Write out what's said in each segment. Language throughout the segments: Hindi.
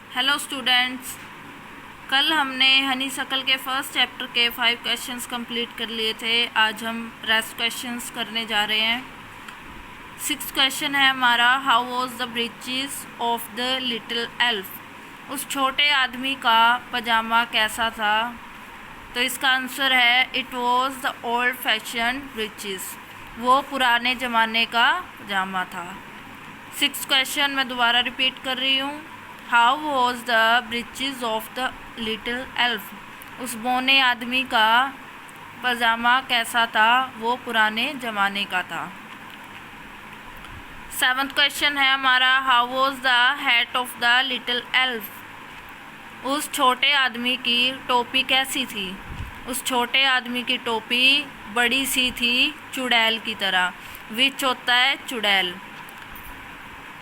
हेलो स्टूडेंट्स, कल हमने हनी सकल के फर्स्ट चैप्टर के 5 क्वेश्चंस कंप्लीट कर लिए थे। आज हम रेस्ट क्वेश्चंस करने जा रहे हैं। 6th क्वेश्चन है हमारा, how was the breaches of the little elf. उस छोटे आदमी का पजामा कैसा था? तो इसका आंसर है it was the old fashion breaches. वो पुराने ज़माने का पजामा था। 6th क्वेश्चन मैं दोबारा रिपीट कर रही हूँ, how was the breaches of the little elf. उस बौने आदमी का पजामा कैसा था? वो पुराने ज़माने का था। 7th क्वेश्चन है हमारा, how was the hat off the little elf. उस छोटे आदमी की टोपी कैसी थी? उस छोटे आदमी की टोपी बड़ी सी थी, चुड़ैल की तरह। विच होता है चुड़ैल।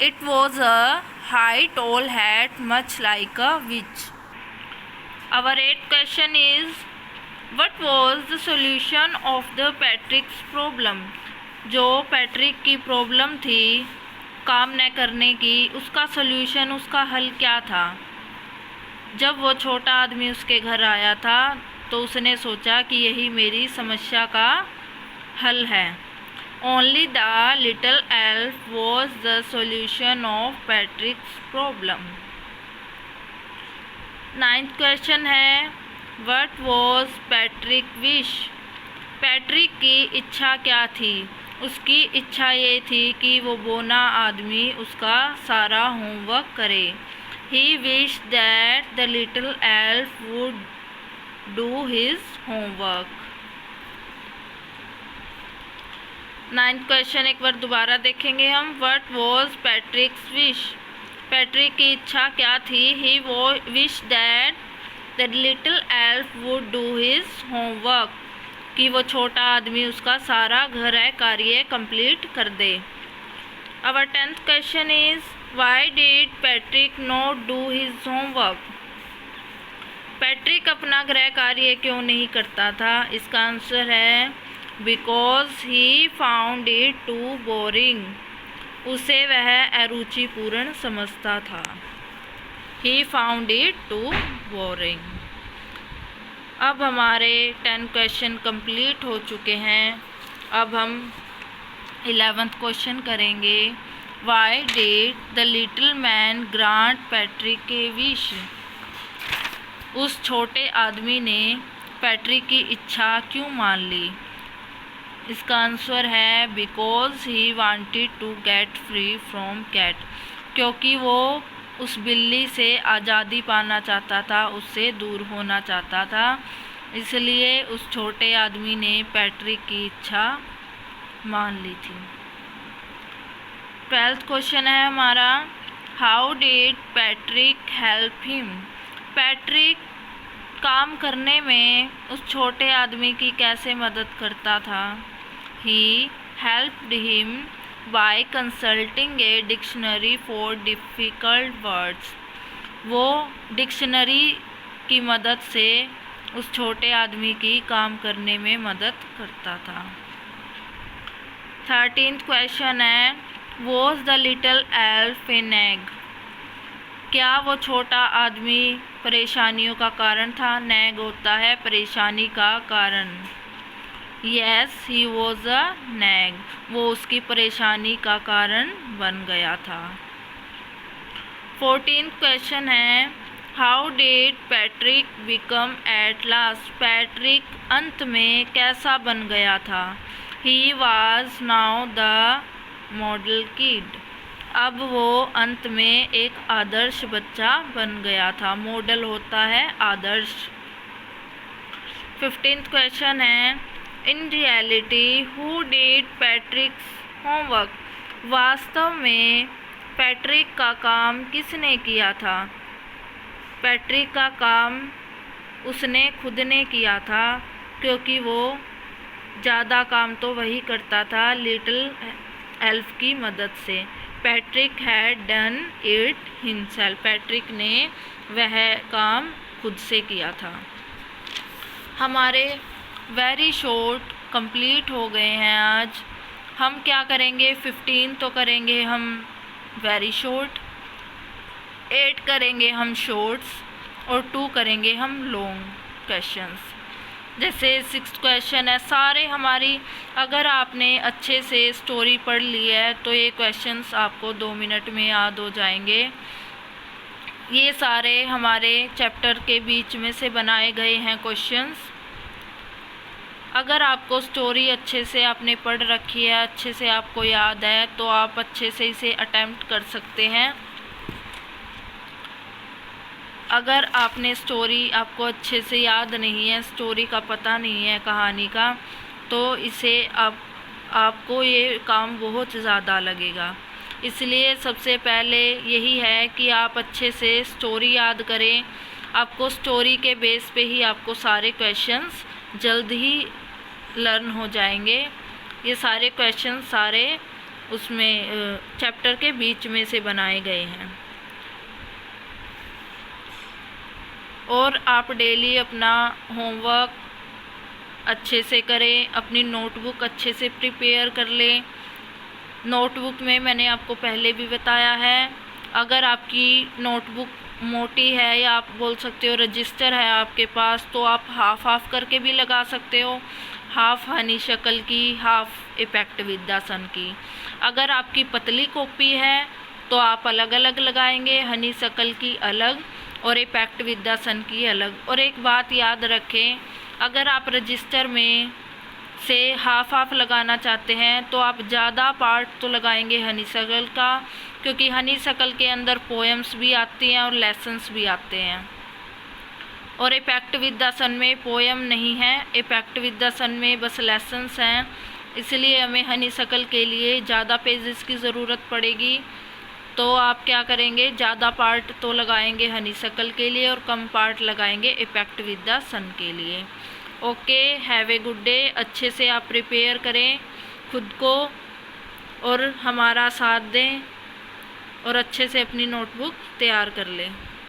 It was a high tall hat much like a witch. Our 8th question is, what was the solution of the Patrick's problem. जो पैट्रिक की प्रॉब्लम थी काम न करने की, उसका सोल्यूशन, उसका हल क्या था? जब वो छोटा आदमी उसके घर आया था तो उसने सोचा कि यही मेरी समस्या का हल है। Only the little elf was the solution of Patrick's problem. 9th question है, what was Patrick wish. Patrick की इच्छा क्या थी? उसकी इच्छा ये थी कि वो बौना आदमी उसका सारा होमवर्क करे। He wish that the little elf would do his homework. 9th question एक बार दोबारा देखेंगे हम, what was Patrick's wish. Patrick की इच्छा क्या थी? ही वो wish that the little elf would do his homework, कि वो छोटा आदमी उसका सारा घर कार्य कंप्लीट कर दे। Our 10th question is, why did Patrick not do his homework. Patrick अपना गृह कार्य क्यों नहीं करता था? इसका आंसर है because he found it too boring. उसे वह अरुचिपूर्ण समझता था। He found it too boring. अब हमारे 10 क्वेश्चन कंप्लीट हो चुके हैं। अब हम 11th क्वेश्चन करेंगे, why did the little man grant Patrick A wish. उस छोटे आदमी ने पैट्रिक की इच्छा क्यों मान ली? इसका आंसर है because he wanted to get free from cat. क्योंकि वो उस बिल्ली से आज़ादी पाना चाहता था, उससे दूर होना चाहता था, इसलिए उस छोटे आदमी ने पैट्रिक की इच्छा मान ली थी। 12th क्वेश्चन है हमारा, how did Patrick help him. Patrick काम करने में उस छोटे आदमी की कैसे मदद करता था? He helped him by consulting a dictionary for difficult words. वो डिक्शनरी की मदद से उस छोटे आदमी की काम करने में मदद करता था। 13th क्वेश्चन है, was the little elf in egg. क्या वो छोटा आदमी परेशानियों का कारण था? नैग होता है परेशानी का कारण। Yes, he was a nag. वो उसकी परेशानी का कारण बन गया था। 14th क्वेश्चन है, how did Patrick become at last. Patrick अंत में कैसा बन गया था? He was now the model kid. अब वो अंत में एक आदर्श बच्चा बन गया था। मॉडल होता है आदर्श। 15th क्वेश्चन है, in reality who did पैट्रिक्स homework. वास्तव में पैट्रिक का काम किसने किया था? पैट्रिक का काम उसने खुद ने किया था, क्योंकि वो ज़्यादा काम तो वही करता था लिटिल एल्फ की मदद से। Patrick had done it himself. Patrick ने वह काम खुद से किया था। हमारे वेरी शॉर्ट कंप्लीट हो गए हैं आज। हम क्या करेंगे? 15 तो करेंगे हम वेरी शॉर्ट। 8 करेंगे हम शॉर्ट्स और 2 करेंगे हम लॉन्ग क्वेश्चंस। जैसे 6th क्वेश्चन है, सारे हमारी, अगर आपने अच्छे से स्टोरी पढ़ ली है तो ये क्वेश्चंस आपको 2 मिनट में याद हो जाएंगे। ये सारे हमारे चैप्टर के बीच में से बनाए गए हैं क्वेश्चंस। अगर आपको स्टोरी अच्छे से आपने पढ़ रखी है, अच्छे से आपको याद है, तो आप अच्छे से इसे अटेम्प्ट कर सकते हैं। अगर आपने स्टोरी आपको अच्छे से याद नहीं है, स्टोरी का पता नहीं है कहानी का, तो इसे आपको ये काम बहुत ज़्यादा लगेगा। इसलिए सबसे पहले यही है कि आप अच्छे से स्टोरी याद करें। आपको स्टोरी के बेस पे ही आपको सारे क्वेश्चंस जल्द ही लर्न हो जाएंगे। ये सारे क्वेश्चन सारे उसमें चैप्टर के बीच में से बनाए गए हैं। और आप डेली अपना होमवर्क अच्छे से करें, अपनी नोटबुक अच्छे से प्रिपेयर कर लें। नोटबुक में मैंने आपको पहले भी बताया है, अगर आपकी नोटबुक मोटी है या आप बोल सकते हो रजिस्टर है आपके पास, तो आप हाफ करके भी लगा सकते हो, हाफ हनी शक्ल की, हाफ इफेक्ट विद्यासन की। अगर आपकी पतली कॉपी है तो आप अलग अलग लगाएंगे, हनी शक्ल की अलग और इफेक्ट विद्यासन की अलग। और एक बात याद रखें, अगर आप रजिस्टर में से हाफ लगाना चाहते हैं तो आप ज़्यादा पार्ट तो लगाएंगे हनी शक्ल का, क्योंकि हनी शक्ल के अंदर पोएम्स भी आती हैं और लेसन्स भी आते हैं। और इफेक्ट विद्यासन में पोएम नहीं है, इफेक्ट विद्यासन में बस लेसन्स हैं। इसलिए हमें हनी शक्ल के लिए ज़्यादा पेजेस की ज़रूरत पड़ेगी। तो आप क्या करेंगे, ज़्यादा पार्ट तो लगाएंगे हनी शक्ल के लिए और कम पार्ट लगाएंगे इफेक्ट विद्यासन के लिए। Okay, have a good day. अच्छे से आप प्रिपेयर करें खुद को और हमारा साथ दें और अच्छे से अपनी नोटबुक तैयार कर लें।